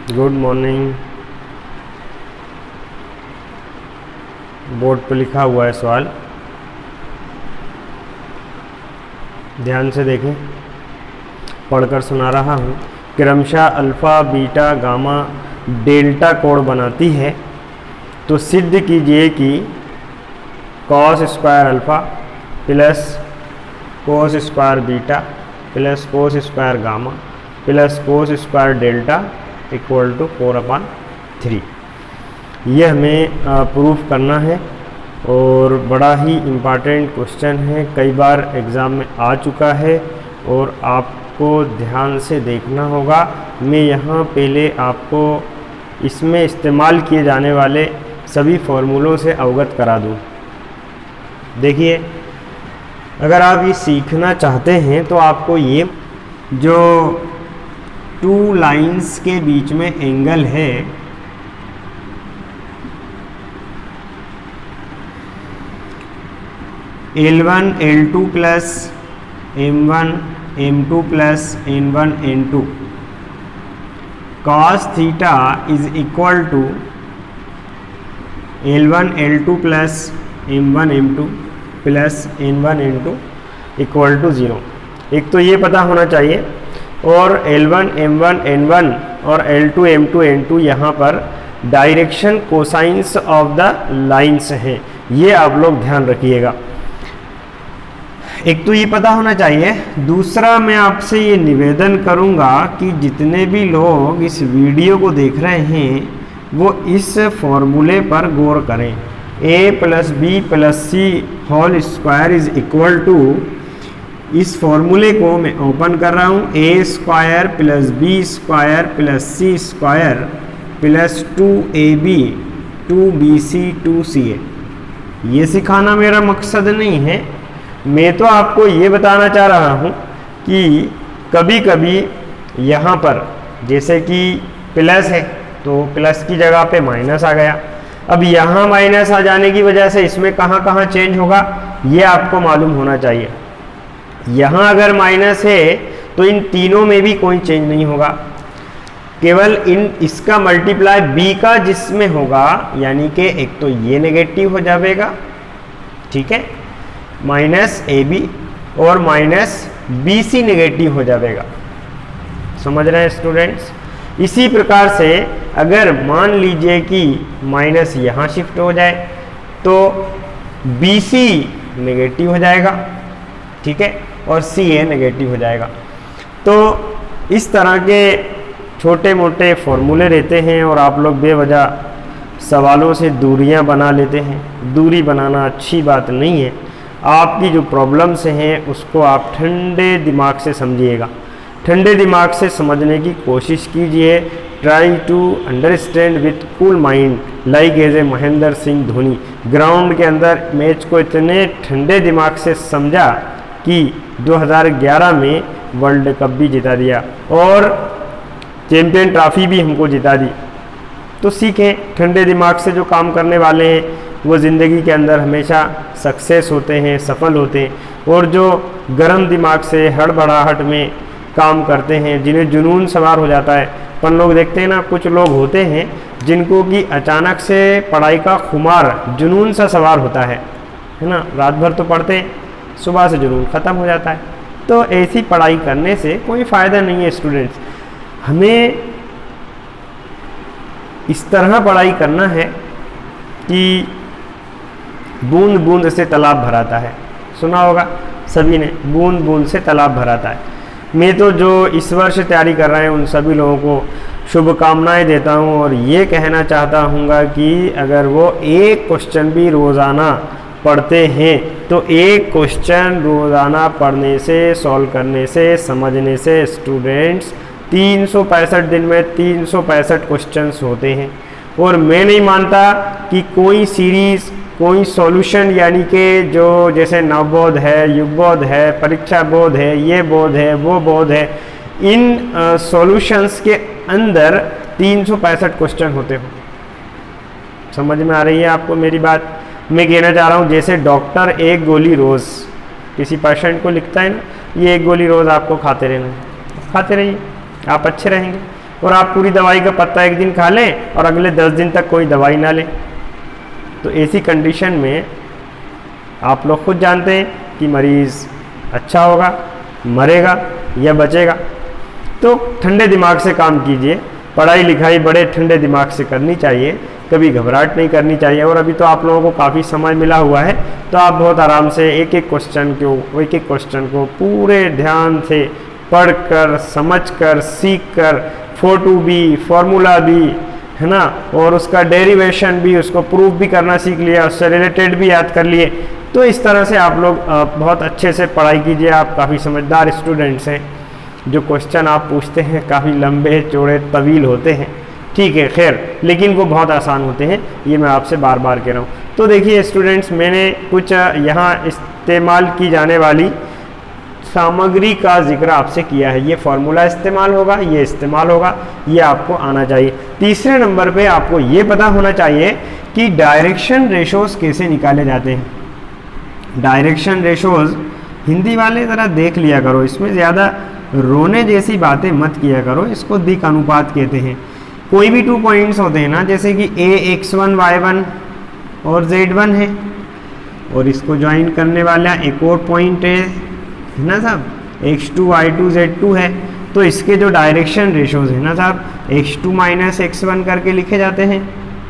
Good morning. Board पर लिखा हुआ है सवाल, ध्यान से देखें, पढ़कर सुना रहा हूँ। क्रमशः अल्फ़ा, बीटा, गामा, डेल्टा कोण बनाती है, तो सिद्ध कीजिए कि cos square alpha plus cos square beta plus cos square gamma plus cos square delta equal to 4/3। यह हमें प्रूफ करना है और बड़ा ही इम्पॉर्टेंट क्वेश्चन है, कई बार एग्ज़ाम में आ चुका है और आपको ध्यान से देखना होगा। मैं यहाँ पहले आपको इसमें इस्तेमाल किए जाने वाले सभी फॉर्मूलों से अवगत करा दूँ। देखिए, अगर आप ये सीखना चाहते हैं तो आपको ये जो टू लाइंस के बीच में एंगल है, L1 L2 plus M1 M2 plus N1 N2 cos theta is equal to L1 L2 plus M1 M2 plus N1 N2 equal to 0। एक तो ये पता होना चाहिए, और L1 M1 N1 और L2 M2 N2 यहाँ पर direction cosines of the lines हैं, ये आप लोग ध्यान रखिएगा। एक तो ये पता होना चाहिए। दूसरा, मैं आपसे ये निवेदन करूँगा कि जितने भी लोग इस वीडियो को देख रहे हैं वो इस फॉर्मूले पर गौर करें। a plus b plus c whole square is equal to, इस फॉर्मूले को मैं ओपन कर रहा हूँ, a square plus b square plus c square plus 2ab 2bc 2ca। ये सिखाना मेरा मकसद नहीं है, मैं तो आपको ये बताना चाह रहा हूँ कि कभी कभी यहाँ पर जैसे कि प्लस है तो प्लस की जगह पे माइनस आ गया। अब यहाँ माइनस आ जाने की वजह से इसमें कहाँ कहाँ चेंज होगा ये आपको मालूम होना चाहिए। यहाँ अगर माइनस है तो इन तीनों में भी कोई चेंज नहीं होगा, केवल इसका मल्टीप्लाई b का जिसमें होगा, यानी कि एक तो ये नेगेटिव हो जाएगा, ठीक है, माइनस AB और माइनस BC नेगेटिव हो जाएगा। समझ रहे हैं स्टूडेंट्स? इसी प्रकार से अगर मान लीजिए कि माइनस यहाँ शिफ्ट हो जाए तो BC नेगेटिव हो जाएगा, ठीक है, और CA नेगेटिव हो जाएगा। तो इस तरह के छोटे मोटे फॉर्मूले रहते हैं और आप लोग बेवजह सवालों से दूरियां बना लेते हैं। दूरी बनाना अच्छी बात नहीं है। आपकी जो प्रॉब्लम्स हैं उसको आप ठंडे दिमाग से समझिएगा, ठंडे दिमाग से समझने की कोशिश कीजिए। Trying to understand with cool mind like as a Mahendra Singh Dhoni. Ground के अंदर मैच को इतने ठंडे दिमाग से समझा कि 2011 में वर्ल्ड कप भी जिता दिया और चैंपियन ट्रॉफी भी हमको जिता दी। तो सीखें, ठंडे दिमाग से जो काम करने वाले हैं वो ज़िंदगी के अंदर हमेशा सक्सेस होते हैं, सफल होते हैं। और जो गर्म दिमाग से हड़बड़ाहट में काम करते हैं, जिन्हें जुनून सवार हो जाता है। अपन लोग देखते हैं ना, कुछ लोग होते हैं जिनको कि अचानक से पढ़ाई का खुमार जुनून सा सवार होता है ना, रात भर तो पढ़ते हैं, सुबह से जुनून ख़त्म हो जाता है। तो ऐसी पढ़ाई करने से कोई फ़ायदा नहीं है स्टूडेंट्स। हमें इस तरह पढ़ाई करना है कि बूंद बूंद से तालाब भराता है। सुना होगा सभी ने, बूंद बूंद से तालाब भराता है। मैं तो जो इस वर्ष तैयारी कर रहे हैं उन सभी लोगों को शुभकामनाएं देता हूं और ये कहना चाहता हूँगा कि अगर वो एक क्वेश्चन भी रोज़ाना पढ़ते हैं तो एक क्वेश्चन रोज़ाना पढ़ने से, सॉल्व करने से, समझने से स्टूडेंट्स 365 दिन में 365 क्वेश्चंस होते हैं। और मैं नहीं मानता कि कोई सीरीज़, कोई सॉल्यूशन, यानी कि जो जैसे नवबोध है, युगबोध है, परीक्षा बोध है, ये बोध है, वो बोध है, इन सॉल्यूशंस के अंदर 365 क्वेश्चन होते हो। समझ में आ रही है आपको मेरी बात? मैं कहना चाह रहा हूँ जैसे डॉक्टर एक गोली रोज़ किसी पेशेंट को लिखता है ना, ये एक गोली रोज़ आपको खाते रहना है, खाते रहिए, आप अच्छे रहेंगे। और आप पूरी दवाई का पत्ता एक दिन खा लें और अगले 10 दिन तक कोई दवाई ना लें। तो ऐसी कंडीशन में आप लोग खुद जानते हैं कि मरीज़ अच्छा होगा, मरेगा या बचेगा। तो ठंडे दिमाग से काम कीजिए, पढ़ाई लिखाई बड़े ठंडे दिमाग से करनी चाहिए, कभी घबराहट नहीं करनी चाहिए। और अभी तो आप लोगों को काफ़ी समय मिला हुआ है, तो आप बहुत आराम से एक एक क्वेश्चन को पूरे ध्यान से पढ़कर, समझकर, सीखकर, फोटो भी, फॉर्मूला भी, है ना, और उसका डेरिवेशन भी, उसको प्रूफ भी करना सीख लिया, उससे रिलेटेड भी याद कर लिए। तो इस तरह से आप लोग बहुत अच्छे से पढ़ाई कीजिए। आप काफ़ी समझदार स्टूडेंट्स हैं। जो क्वेश्चन आप पूछते हैं काफ़ी लंबे चौड़े तवील होते हैं, ठीक है, खैर, लेकिन वो बहुत आसान होते हैं, ये मैं आपसे बार बार कह रहा हूँ। तो देखिए स्टूडेंट्स, मैंने कुछ यहाँ इस्तेमाल की जाने वाली सामग्री का जिक्र आपसे किया है। ये फार्मूला इस्तेमाल होगा, ये इस्तेमाल होगा, ये आपको आना चाहिए। तीसरे नंबर पे आपको ये पता होना चाहिए कि डायरेक्शन रेशोज कैसे निकाले जाते हैं। डायरेक्शन रेशोज हिंदी वाले ज़रा देख लिया करो, इसमें ज़्यादा रोने जैसी बातें मत किया करो, इसको दिक् अनुपात कहते हैं। कोई भी 2 पॉइंट्स होते हैं ना, जैसे कि a x1 y1 और z1 है, और इसको ज्वाइन करने वाला एक और पॉइंट है ना साहब, x2 y2 z2 है। तो इसके जो डायरेक्शन रेशोज है ना साहब, x2 माइनस x1 करके लिखे जाते हैं,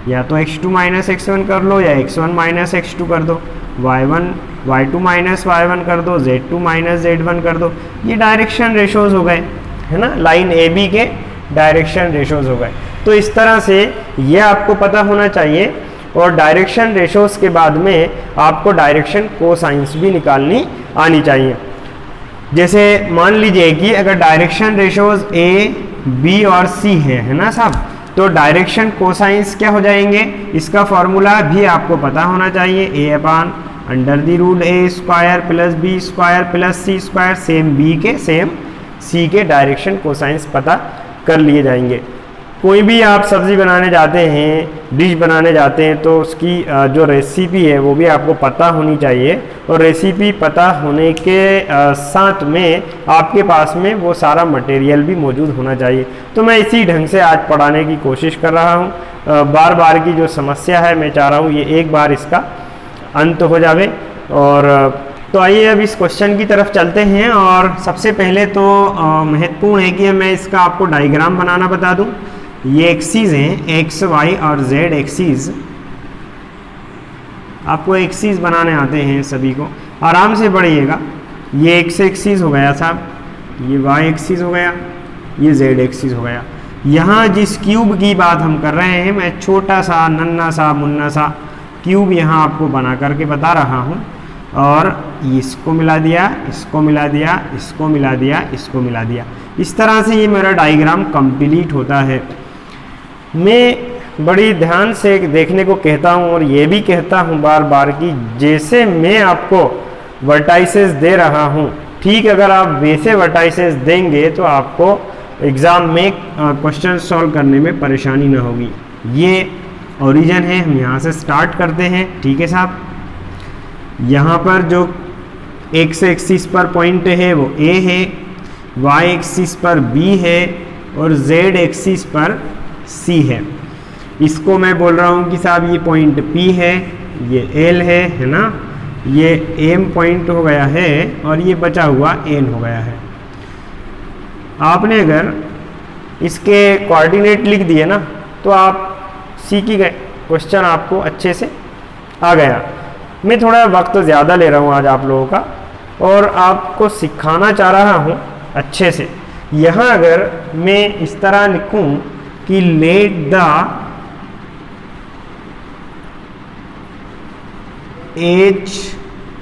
या तो x2 माइनस x1 कर लो, या x1 माइनस x2 कर दो, y2 माइनस y1 कर दो, z2 माइनस z1 कर दो। ये डायरेक्शन रेशोज हो गए, है ना, लाइन ए बी के डायरेक्शन रेशोज हो गए। तो इस तरह से ये आपको पता होना चाहिए। और डायरेक्शन रेशोज के बाद में आपको डायरेक्शन कोसाइंस भी निकालनी आनी चाहिए। जैसे मान लीजिए कि अगर डायरेक्शन रेशोज ए, बी और सी है ना साहब, तो डायरेक्शन कोसाइंस क्या हो जाएंगे, इसका फॉर्मूला भी आपको पता होना चाहिए। a upon under the root a square plus b square plus c square, same b के सेम c के डायरेक्शन कोसाइंस पता कर लिए जाएंगे। कोई भी आप सब्ज़ी बनाने जाते हैं, डिश बनाने जाते हैं, तो उसकी जो रेसिपी है वो भी आपको पता होनी चाहिए। और रेसिपी पता होने के साथ में आपके पास में वो सारा मटेरियल भी मौजूद होना चाहिए। तो मैं इसी ढंग से आज पढ़ाने की कोशिश कर रहा हूँ। बार बार की जो समस्या है, मैं चाह रहा हूँ ये एक बार इसका अंत हो जावे। और तो आइए अब इस क्वेश्चन की तरफ चलते हैं। और सबसे पहले तो महत्वपूर्ण है कि मैं इसका आपको डायग्राम बनाना बता दूं। ये एक्सीज हैं, एक्स वाई और जेड एक्सीज। आपको एक्सीज बनाने आते हैं सभी को, आराम से पढ़िएगा। ये एक्स एक्सीज हो गया साहब, ये वाई एक्सीज हो गया, ये जेड एक्सीज हो गया। यहाँ जिस क्यूब की बात हम कर रहे हैं, मैं छोटा सा नन्ना सा मुन्ना सा क्यूब यहाँ आपको बना करके बता रहा हूँ। और इसको मिला दिया, इसको मिला दिया, इसको मिला दिया, इसको मिला दिया। इस तरह से ये मेरा डायग्राम कंप्लीट होता है। मैं बड़ी ध्यान से देखने को कहता हूँ और ये भी कहता हूँ बार बार कि जैसे मैं आपको वर्टाइसेस दे रहा हूँ, ठीक अगर आप वैसे वर्टाइसेस देंगे तो आपको एग्ज़ाम में क्वेश्चन सॉल्व करने में परेशानी ना होगी। ये ओरिजिन है, हम यहाँ से स्टार्ट करते हैं, ठीक है साहब। यहाँ पर जो एक्स एक्सिस पर पॉइंट है वो ए है, वाई एक्सिस पर बी है और जेड एक्सिस पर सी है। इसको मैं बोल रहा हूँ कि साहब ये पॉइंट पी है, ये एल है ना, ये एम पॉइंट हो गया है और ये बचा हुआ एन हो गया है। आपने अगर इसके कोऑर्डिनेट लिख दिए ना तो आप सीख ही गए, क्वेश्चन आपको अच्छे से आ गया। मैं थोड़ा वक्त ज़्यादा ले रहा हूँ आज आप लोगों का और आपको सिखाना चाह रहा हूँ अच्छे से। यहाँ अगर मैं इस तरह लिखूँ कि let the edge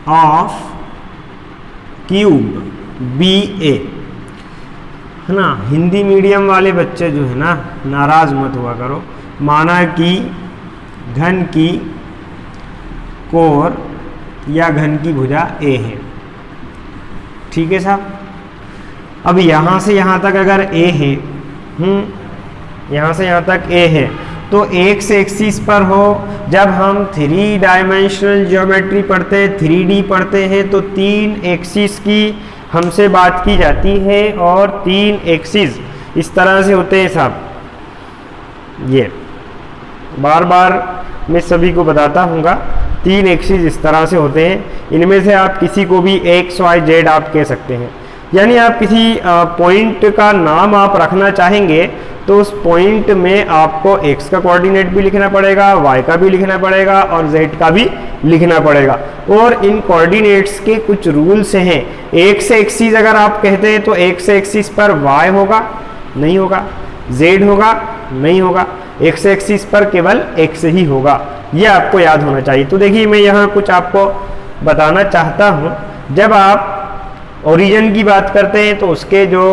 of cube be a, है ना, हिंदी मीडियम वाले बच्चे जो है ना, नाराज मत हुआ करो। माना कि घन की कोर या घन की भुजा ए है, ठीक है साहब। अब यहाँ से यहाँ तक अगर ए है, यहाँ से यहाँ तक ए है, तो एक्स एक्सिस पर हो, जब हम 3 डायमेंशनल ज्योमेट्री पढ़ते हैं, 3D पढ़ते हैं, तो 3 एक्सिस की हमसे बात की जाती है और 3 एक्सिस इस तरह से होते हैं साहब। ये बार बार मैं सभी को बताता हूँगा, 3 एक्सिस इस तरह से होते हैं। इनमें से आप किसी को भी एक्स वाई जेड आप कह सकते हैं। यानी आप किसी पॉइंट का नाम आप रखना चाहेंगे तो उस पॉइंट में आपको x का कोऑर्डिनेट भी लिखना पड़ेगा, y का भी लिखना पड़ेगा और z का भी लिखना पड़ेगा। और इन कोऑर्डिनेट्स के कुछ रूल्स हैं। x एक्सिस अगर आप कहते हैं तो x एक्सिस पर y होगा, नहीं होगा, z होगा, नहीं होगा, x एक्सिस पर केवल x ही होगा। ये आपको याद होना चाहिए। तो देखिए मैं यहाँ कुछ आपको बताना चाहता हूँ। जब आप ओरिजिन की बात करते हैं तो उसके जो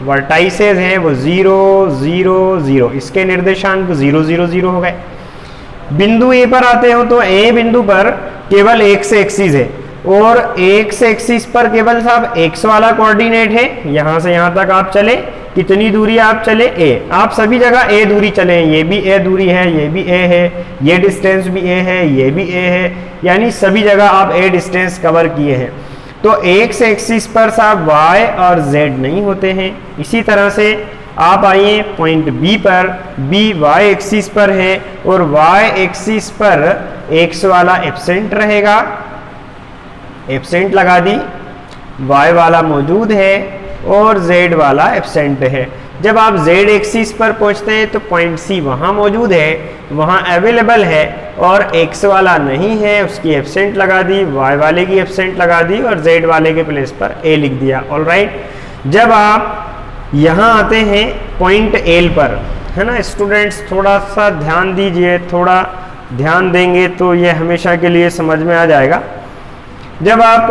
वर्टाइसेस हैं वो 0 0 0, इसके निर्देशांक 0 0 0 हो गए। बिंदु ए पर आते हो तो ए बिंदु पर केवल x एक्सिस है और x एक्सिस पर केवल साहब x वाला कोऑर्डिनेट है। यहाँ से यहाँ तक आप चले, कितनी दूरी आप चले a, आप सभी जगह a दूरी चले, ये भी a दूरी है, ये भी a है, ये डिस्टेंस भी a है, ये भी a है, यानी सभी जगह आप a डिस्टेंस कवर किए हैं। तो x एक्सिस पर साहब y और z नहीं होते हैं। इसी तरह से आप आइए पॉइंट B पर, B y एक्सिस पर है और y एक्सिस पर x वाला एब्सेंट रहेगा, एब्सेंट लगा दी, y वाला मौजूद है और z वाला एब्सेंट है। जब आप z एक्सिस पर पहुंचते हैं तो पॉइंट C वहाँ मौजूद है, वहाँ अवेलेबल है और x वाला नहीं है, उसकी एब्सेंट लगा दी, y वाले की एब्सेंट लगा दी और z वाले के प्लेस पर a लिख दिया। ऑलराइट, जब आप यहाँ आते हैं पॉइंट L पर, है ना स्टूडेंट्स, थोड़ा सा ध्यान दीजिए, थोड़ा ध्यान देंगे तो ये हमेशा के लिए समझ में आ जाएगा। जब आप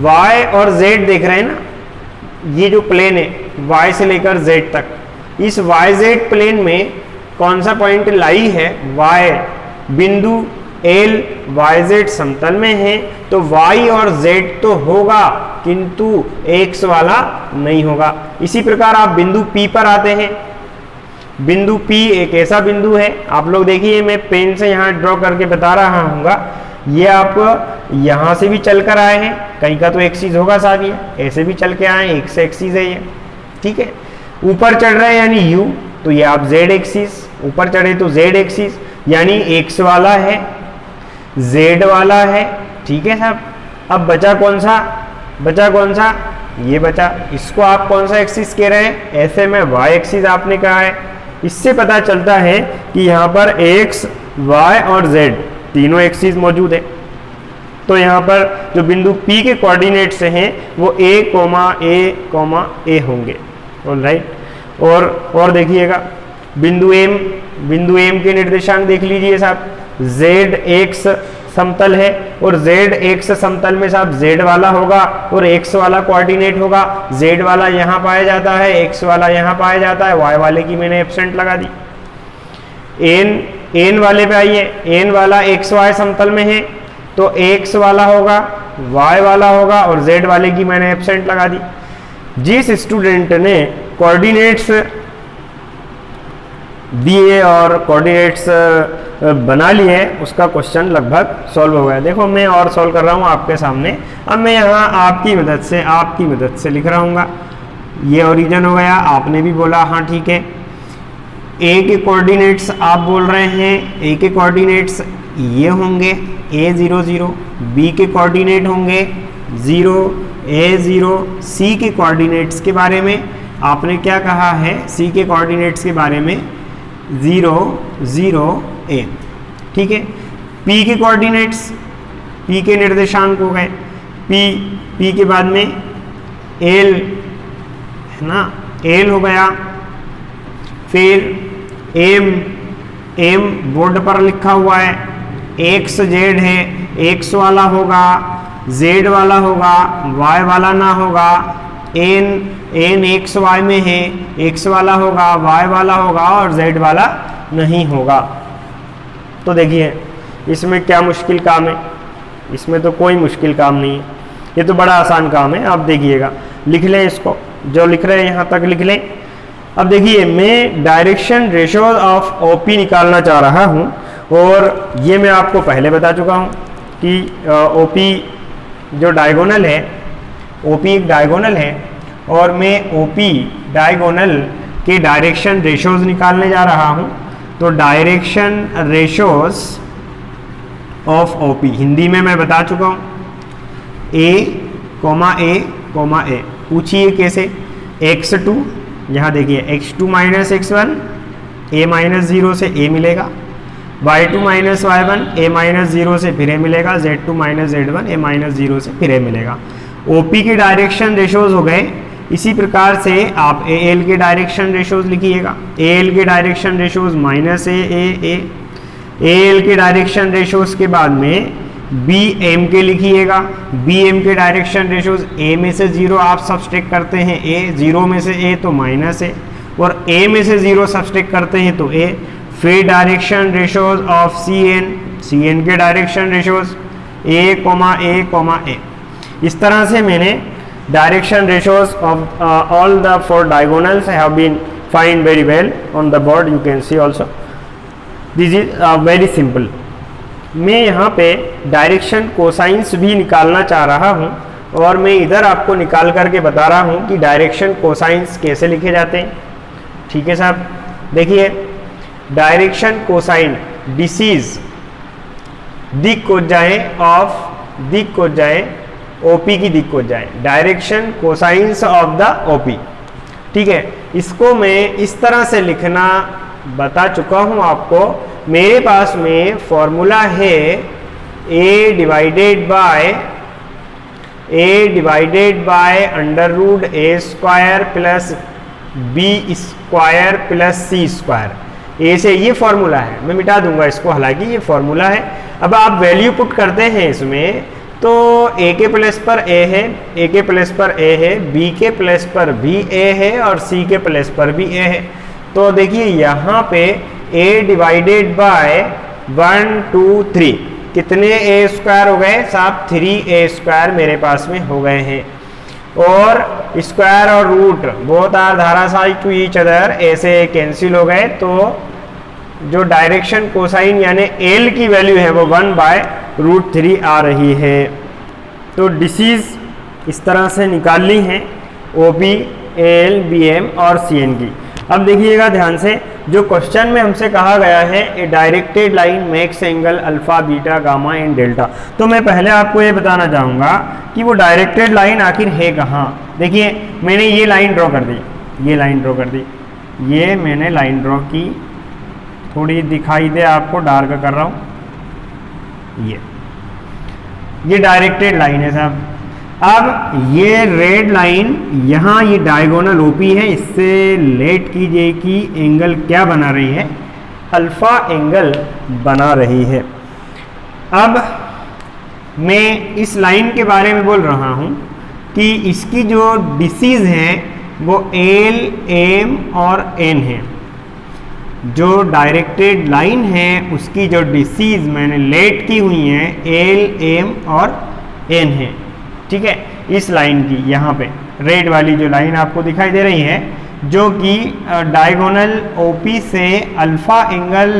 y और z देख रहे हैं ना, ये जो प्लेन है y से लेकर z तक, इस yz प्लेन में कौन सा पॉइंट लाई है, y बिंदु L yz समतल में है तो y और z तो होगा किंतु x वाला नहीं होगा। इसी प्रकार आप बिंदु P पर आते हैं। बिंदु P एक ऐसा बिंदु है, आप लोग देखिए मैं पेन से यहाँ ड्रॉ करके बता रहा हूँगा, ये आप यहाँ से भी चल कर आए हैं, कहीं का तो एक्सिस होगा साहब, ये ऐसे भी चल के आए हैं, x एक्सिस है ये, ठीक है। ऊपर चढ़ रहे हैं यानी u, तो ये आप z एक्सिस, ऊपर चढ़े तो z एक्सिस यानी x वाला है, z वाला है, ठीक है साहब। अब बचा कौन सा, बचा कौन सा, ये बचा, इसको आप कौन सा एक्सिस कह रहे हैं, ऐसे में y एक्सिस आपने कहा है। इससे पता चलता है कि यहाँ पर x, y और z तीनों एक्सिस मौजूद है। तो यहाँ पर जो बिंदु P के कोऑर्डिनेट्स हैं वो a, a होंगे। ऑलराइट, और देखिएगा बिंदु M के निर्देशांक देख लीजिए साहब, z x समतल है और z x समतल में साहब z वाला होगा और x वाला कोऑर्डिनेट होगा, z वाला यहाँ पाया जाता है, x वाला यहाँ पाया जाता है, y वाले की मैंने एब्सेंट लगा दी। n वाले पे आइए, n वाला x y समतल में है तो x वाला होगा, y वाला होगा और z वाले की मैंने एब्सेंट लगा दी। जिस स्टूडेंट ने कोऑर्डिनेट्स दिए और कोऑर्डिनेट्स बना लिए उसका क्वेश्चन लगभग सॉल्व हो गया। देखो मैं और सॉल्व कर रहा हूँ आपके सामने। अब मैं यहाँ आपकी मदद से लिख रहा हूँ। ये ओरिजिन हो गया, आपने भी बोला हाँ ठीक है। ए के कोऑर्डिनेट्स आप बोल रहे हैं, ए के कोऑर्डिनेट्स ये होंगे a0 0, बी के कोऑर्डिनेट होंगे 0 a0, सी के कोऑर्डिनेट्स के बारे में आपने क्या कहा है, सी के कोऑर्डिनेट्स के बारे में 0 0 a, ठीक है। पी के कोऑर्डिनेट्स, पी के निर्देशांक हो गए, पी के बाद में एल है ना, एल हो गया, फिर एम बोर्ड पर लिखा हुआ है, एक्स जेड है, एक्स वाला होगा, जेड वाला होगा, वाई वाला ना होगा, एन एक्स वाई में है, एक्स वाला होगा, वाई वाला होगा और जेड वाला नहीं होगा। तो देखिए इसमें क्या मुश्किल काम है, इसमें तो कोई मुश्किल काम नहीं है, ये तो बड़ा आसान काम है। आप देखिएगा, लिख लें इसको, जो लिख रहे हैं यहाँ तक लिख लें। अब देखिए मैं डायरेक्शन रेशियो ऑफ ओपी निकालना चाह रहा हूँ और ये मैं आपको पहले बता चुका हूँ कि ओपी जो डायगोनल है, ओपी एक डायगोनल है और मैं OP डायगोनल के डायरेक्शन रेशोज निकालने जा रहा हूँ। तो direction ratios of OP Hindi में मैं बता चुका हूँ, A, A, पूछिए कैसे। x2, यहाँ देखिए x2 minus x1, a minus 0 से a मिलेगा, y2 minus y1, a minus 0 से फिर a मिलेगा, z2 minus z1, a minus 0 से फिर a मिलेगा। OP के डायरेक्शन रेशोज हो गए। इसी प्रकार से आप AL के डायरेक्शन रेशोज लिखिएगा। AL के direction ratios minus a, AL के डायरेक्शन रेशोज के बाद में BM के लिखिएगा। BM के डायरेक्शन रेशोज A में से 0 आप सब्सट्रैक्ट करते हैं A, 0 में से A तो माइनस A, और A में से 0 सब्सट्रैक्ट करते हैं तो A। फिर डायरेक्शन रेशोज ऑफ CN के डायरेक्शन रेशोज A, इस तरह से मैंने direction ratios of all the 4 diagonals have been find very well on the board, you can see also. This is very simple. मैं यहाँ पे डायरेक्शन कोसाइंस भी निकालना चाह रहा हूँ, और मैं इधर आपको निकाल करके बता रहा हूँ कि डायरेक्शन कोसाइंस कैसे लिखे जाते हैं। ठीक है साहब, देखिए डायरेक्शन कोसाइन डिसीज दिक को जाए ऑफ दिक को जाए OP की दिक को जाए, direction cosines of the OP। ठीक है, इसको मैं इस तरह से लिखना बता चुका हूँ आपको। मेरे पास में फॉर्मूला है a divided by under root a square plus b square plus c square. A से ये फॉर्मूला है, मैं मिटा दूंगा इसको, हालांकि ये फॉर्मूला है। अब आप वैल्यू पुट करते हैं इसमें, तो a के प्लेस पर a है, a के प्लेस पर a है, b के प्लेस पर भी a है, और c के प्लेस पर भी a है। तो देखिए यहाँ पे a डिवाइडेड बाय 1 2 3 कितने a स्क्वायर हो गए साहब, 3a स्क्वायर मेरे पास में हो गए हैं। और स्क्वायर और रूट बोथ आर धाराशायी टू ईच अदर, ऐसे कैंसिल हो गए। तो जो डायरेक्शन कोसाइन यानी L की वैल्यू है वो 1/√3 आ रही है। तो डिसीज इस तरह से निकाल ली है OP, AL, BM और CN की। अब देखिएगा ध्यान से, जो क्वेश्चन में हमसे कहा गया है ए directed line makes angle alpha, beta, gamma and delta. तो मैं पहले आपको ये बताना चाहूँगा कि वो डायरेक्टेड लाइन आखिर है कहाँ। देखिए मैंने ये लाइन ड्रॉ कर दी, ये लाइन ड्रॉ कर दी, ये मैंने लाइन ड्रॉ की, थोड़ी दिखाई दे आपको, डार्क कर रहा हूँ। ये डायरेक्टेड लाइन है साहब। अब ये रेड लाइन यहाँ ये डायगोनल OP है, इससे लेट कीजिए कि एंगल क्या बना रही है, अल्फा एंगल बना रही है। अब मैं इस लाइन के बारे में बोल रहा हूँ कि इसकी जो डिसीज है वो L, M और N है। जो डायरेक्टेड लाइन है उसकी जो डिसीज मैंने लेट की हुई है L, M और N है। ठीक है, इस लाइन की यहाँ पे रेड वाली जो लाइन आपको दिखाई दे रही है, जो कि डायगोनल OP से अल्फा एंगल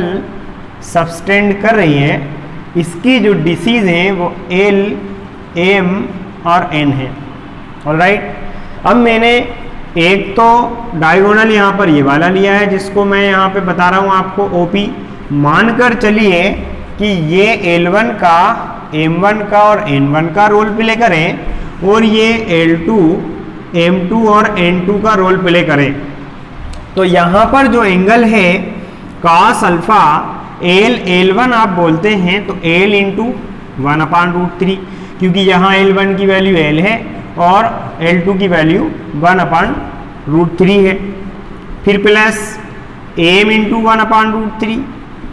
सबस्टेंड कर रही है, इसकी जो डिसीज है वो L, M और N है। ऑलराइट, अब मैंने एक तो डायगोनल यहाँ पर ये वाला लिया है जिसको मैं यहाँ पे बता रहा हूँ आपको OP। मानकर चलिए कि ये L1 का, M1 का और N1 का रोल प्ले करें, और ये L2, M2 और N2 का रोल प्ले करें। तो यहाँ पर जो एंगल है cos अल्फा L1 आप बोलते हैं, तो L इंटू 1/√3, क्योंकि यहाँ L1 की वैल्यू L है और L2 की वैल्यू 1/√3 है। फिर प्लस M इंटू 1/√3,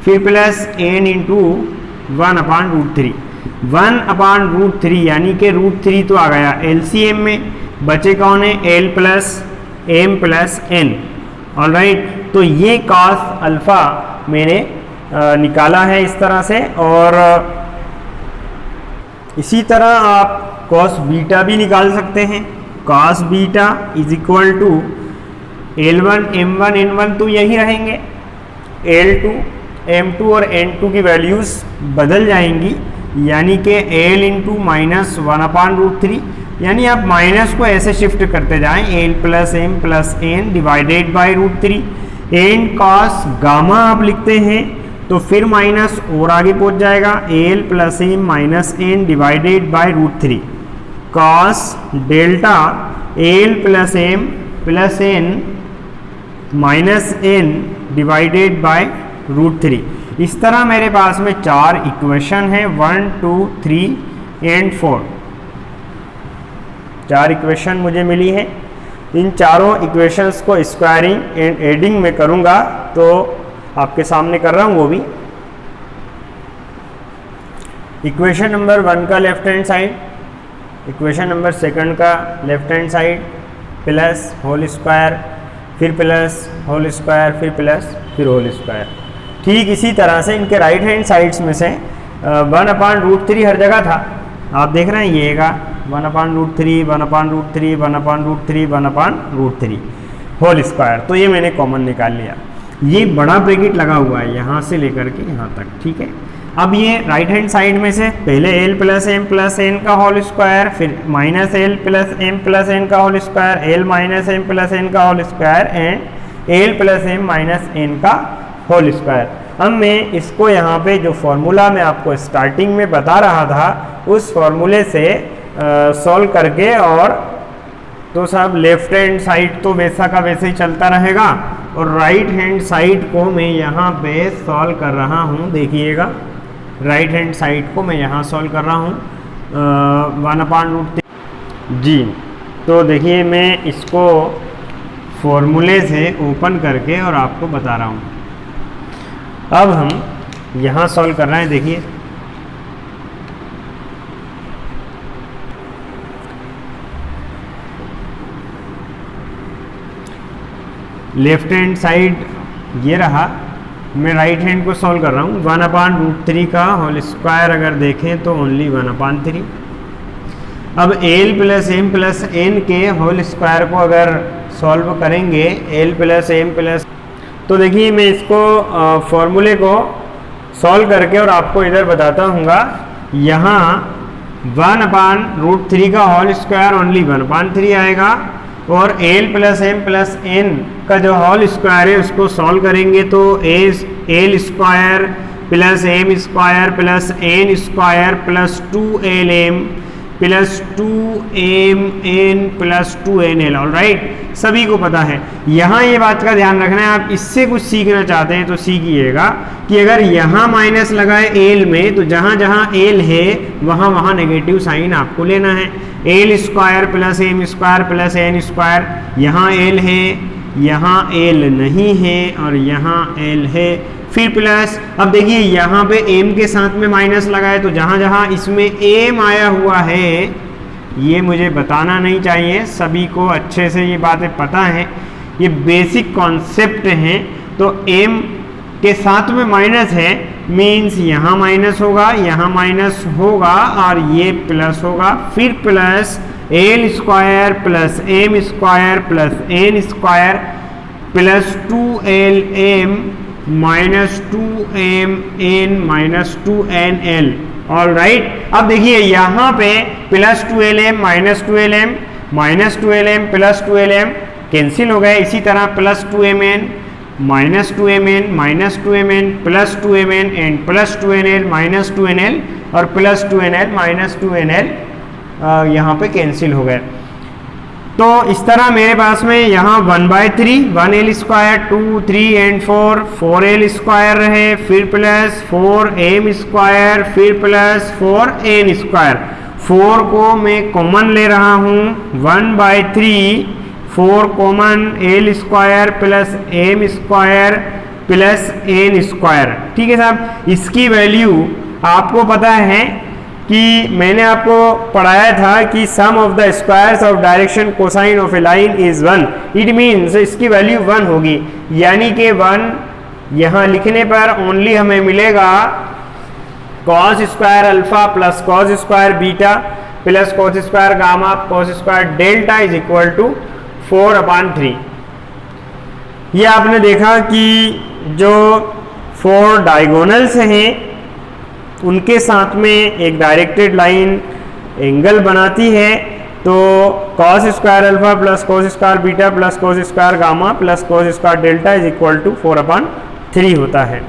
फिर प्लस N इंटू 1/√3। 1/√3 यानी कि √3 तो आ गया LCM में, बचे कौन है L plus M plus N। Alright, तो ये cos अल्फा मैंने निकाला है इस तरह से। और इसी तरह आप cos बीटा भी निकाल सकते हैं। cos beta is equal to L1, M1, N1 तो यही रहेंगे, L2, M2 और N2 की वैल्यूज़ बदल जाएंगी, यानी कि L इंटू -1/√3 यानी आप माइनस को ऐसे शिफ्ट करते जाएं, L plus M plus N divided by √3। N cos gamma आप लिखते हैं तो फिर माइनस और आगे पहुंच जाएगा, L plus M minus N divided by √3 cos delta L plus M plus N minus N divided by √3। इस तरह मेरे पास में 4 इक्वेशन है, 1 2 3 एंड 4। 4 इक्वेशन मुझे मिली है। इन चारों इक्वेशंस को स्क्वायरिंग एंड एडिंग में करूंगा तो आपके सामने कर रहा हूं वो भी। इक्वेशन नंबर 1 का left hand side, equation number 2 का left hand side plus whole square, फिर प्लस होल स्क्वायर, फिर प्लस, फिर होल स्क्वायर। ठीक इसी तरह से इनके राइट हैंड साइड्स में से 1/√3 हर जगह था, आप देख रहे हैं ये का 1/√3 1/√3 1/√3 1/√3 होल स्क्वायर। तो ये मैंने कॉमन निकाल लिया। ये बड़ा ब्रैकेट लगा हुआ है यहाँ से लेकर के यहाँ तक, ठीक है। अब ये राइट हैंड साइड में से पहले l plus M plus N का होल स्क्वायर, फिर minus l plus M plus N का whole square, l minus m plus N का whole square and l plus M minus n का whole square. अब मैं इसको यहाँ पे जो फॉर्मूला मैं आपको स्टार्टिंग में बता रहा था उस फॉर्मूले से सॉल्व करके, और तो सब लेफ्ट हैंड साइड तो वैसा का वैसे ही चलता रहेगा और राइट हैंड साइड को मैं यहाँ पे सॉल्व कर रहा हूँ। देखिएगा राइट हैंड साइड को मैं यहाँ सॉल्व कर रहा हूँ 1/√3 जी। तो देखिए मैं इसको फॉर्मूले से ओपन करके और आपको बता रहा हूँ। अब हम यहाँ सॉल्व कर रहे हैं। देखिए लेफ्ट हैंड साइड ये रहा, मैं राइट हैंड को सॉल्व कर रहा हूँ। 1/√3 का होल स्क्वायर अगर देखें तो ओनली 1/3। अब L plus M plus N के होल स्क्वायर को अगर सॉल्व करेंगे एल प्लस एम प्लस, तो देखिए मैं इसको फॉर्मूले को सॉल्व करके और आपको इधर बताता हूँगा। यहाँ 1/√3 का होल स्क्वायर ओनली 1/3 आएगा और L plus M plus N का जो होल स्क्वायर है उसको सॉल्व करेंगे तो L square plus M square plus N square plus 2LM plus 2MN plus 2NL। All right, सभी को पता है। यहाँ ये बात का ध्यान रखना है, आप इससे कुछ सीखना चाहते हैं तो सीखिएगा कि अगर यहाँ माइनस लगाए एल में तो जहाँ जहाँ एल है वहाँ वहाँ नेगेटिव साइन आपको लेना है। L square plus M square plus N square, यहाँ एल है, यहाँ एल नहीं है और यहाँ एल है, फिर प्लस। अब देखिए यहाँ पे m के साथ में माइनस लगाए तो जहाँ जहाँ इसमें m आया हुआ है ये मुझे बताना नहीं चाहिए, सभी को अच्छे से ये बातें पता हैं, ये बेसिक कॉन्सेप्ट हैं। तो m के साथ में माइनस है मीन्स यहाँ माइनस होगा, यहाँ माइनस होगा और ये प्लस होगा, फिर plus L square plus M square plus N square plus 2LM minus 2MN minus 2NL। All right, अब देखिए यहाँ पे plus 2LM minus 2LM minus 2LM plus 2LM cancel हो गए। इसी तरह plus 2MN minus 2MN minus 2MN plus 2MN and plus 2NL minus 2NL और plus 2NL minus 2NL यहाँ पे कैंसिल हो गए। तो इस तरह मेरे पास में यहाँ 1/3 1L square 2 3 and 4 4L square रहे, फिर प्लस 4M स्क्वायर, फिर प्लस 4N स्क्वायर। 4 को मैं कॉमन ले रहा हूँ 1/3 4 common L square plus M square plus N square. ठीक है साहब, इसकी वैल्यू आपको पता है कि मैंने आपको पढ़ाया था कि sum of the squares of direction cosine of a line is 1। It means इसकी वैल्यू 1 होगी, यानी कि 1 यहाँ लिखने पर ओनली हमें मिलेगा cos square alpha plus cos square beta plus cos square gamma cos square delta is equal to 4/3। ये आपने देखा कि जो 4 डायगोनल्स हैं उनके साथ में एक डायरेक्टेड लाइन एंगल बनाती है तो cos square alpha plus cos square beta plus cos square gamma plus cos square delta is equal to 4/3 होता है।